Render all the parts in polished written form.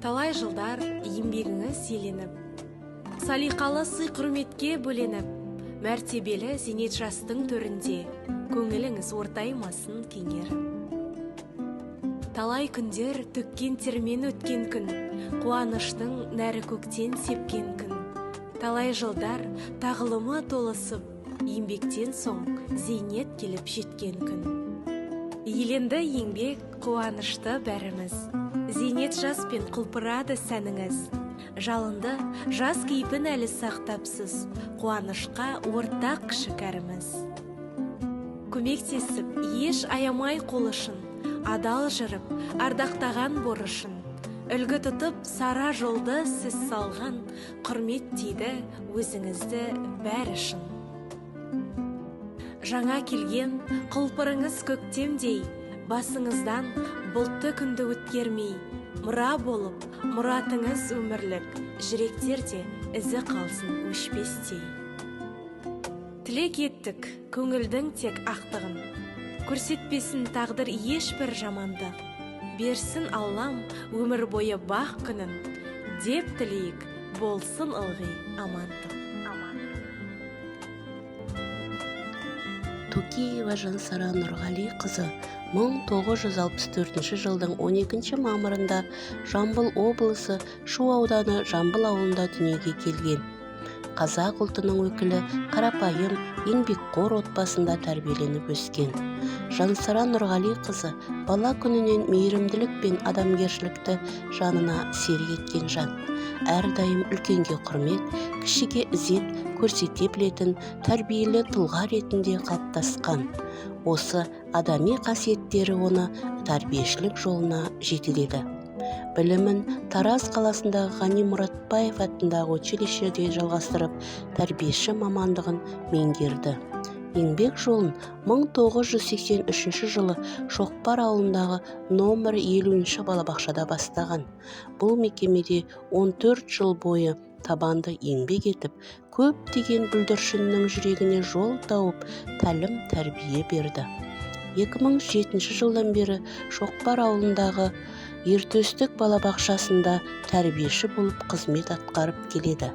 Талай жылдар еңбегіңіз еленіп, салиқалы сый-құрметке бөленіп, мәртебелі зейнет жастың төрінде көңіліңіз ортаймасын кеңер. Талай күндер төккен термен өткен күн, қуаныштың нәрі көктен сепкен күн. Талай жылдар тағылымы толысып, еңбектен соң зейнет келіп жеткен күн. Еленді еңбек қуанышты бәріміз, зейнет жаспен құлпырады сәніңіз. Жалынды жас кейпін әлі сақтапсыз, қуанышқа ортақ шікәріміз. Көмектесіп, еш аямай қолышын, адал жырып, ардақтаған борышын. Үлгі тұтып, сара жолды сіз салған, құрметтейді өзіңізді бәрі шын. Жаңа келген құлпырыңыз көктемдей, басыңыздан бұлтты күнді өткермей, мұра болып, мұратыңыз өмірлік, жүректерде ізі қалсын өшпестей. Тілек еттік көңілдің тек ақтығын, көрсетпесін тағдыр ешбір жамандық. Берсін Аллам өмір бойы бақ күнін, деп тілейік болсын ылғи амандық. Токиева Жансара Нұрғалиқызы 1964 жылдың 12 мамырында Жамбыл облысы Шу ауданы Жамбыл ауылында дүниеге келген. Қазақ ұлтының өкілі қарапайым, еңбекқор отбасында тәрбиеленіп өскен. Жансара Нұрғалиқызы бала күнінен мейірімділік пен адамгершілікті жанына серік еткен жан. Әрдайым үлкенге құрмет, кішіге ізет көрсете білетін тәрбиелі тұлға ретінде қалыптасқан. Осы адами қасиеттері оны тәрбиешілік жолына жетеледі. Білімін Тараз қаласындағы Ғани Мұратбаев атындағы училищеде жалғастырып, тәрбиеші мамандығын меңгерді. Еңбек жолын 1983 жылы Шоқпар ауылындағы номер 50 балабақшада бастаған. Бұл мекемеде 14 жыл бойы табанды еңбек етіп, көптеген бүлдіршіннің жүрегіне жол тауып, тәлім тәрбие берді. 2007 жылдан бері Шоқпар ауылындағы Ертөстік балабақшасында тәрбиеші болып қызмет атқарып келеді.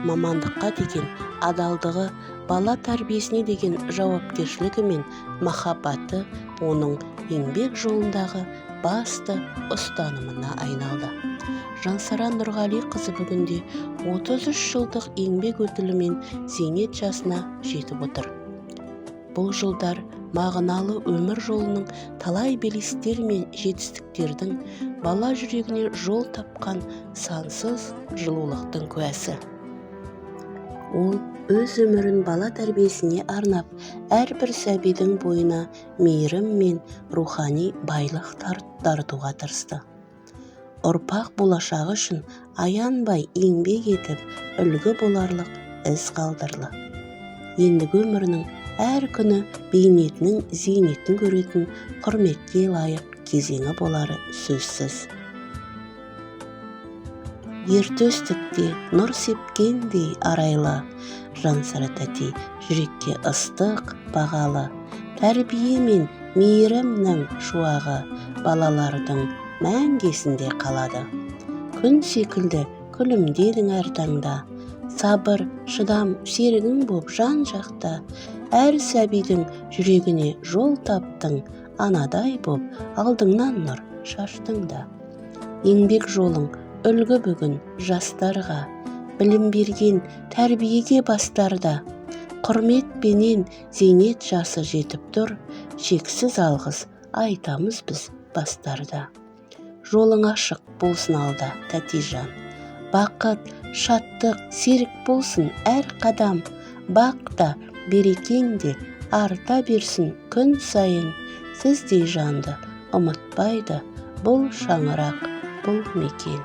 Мамандыққа деген адалдығы, бала тәрбиесіне деген жауапкершілігі мен махаббаты оның еңбек жолындағы басты ұстанымына айналды. Жансара Нұрғалиқызы бүгінде 33 жылдық еңбек өтілімен зейнет жасына жетіп отыр. Бұл жылдар мағыналы өмір жолының талай белестер мен жетістіктердің бала жүрегіне жол тапқан сансыз жылулықтың куәсі. Ол өз өмірін бала тәрбиесіне арнап, әрбір сәбидің бойына мейірім мен рухани байлық дарытуға тырысты. Ұрпақ болашағы үшін аянбай еңбек етіп, үлгі боларлық із қалдырлы. Ендігі өмірінің әр күні бейнетінің зейнетін көретін құрметке лайық кезеңі болары сөзсіз. Ертөстікте нұр сепкендей арайлы, Жансара тәте жүрекке ыстық бағалы, тәрбие мен мейірімнің шуағы балалардың мәңгесінде қалады. Күн секілді күлімдедің әр таңда, сабыр, шыдам серігің боп жан жақта, әр сәбидің жүрегіне жол таптың, анадай боп алдыңнан нұр шаштың да. Еңбек жолың үлгі бүгін жастарға, білім берген тәрбиеге бастарда. Құрметпенен зейнет жасы жетіп тұр, шексіз алғыс айтамыз біз бастарда. Жолың ашық болсын алда, тәтежан. Бақыт, шаттық, серік болсын әр қадам. Бақта, берекеңде арта берсін күн сайын. Сіздей жанды ұмытпайды бұл шаңырақ, бұл мекен.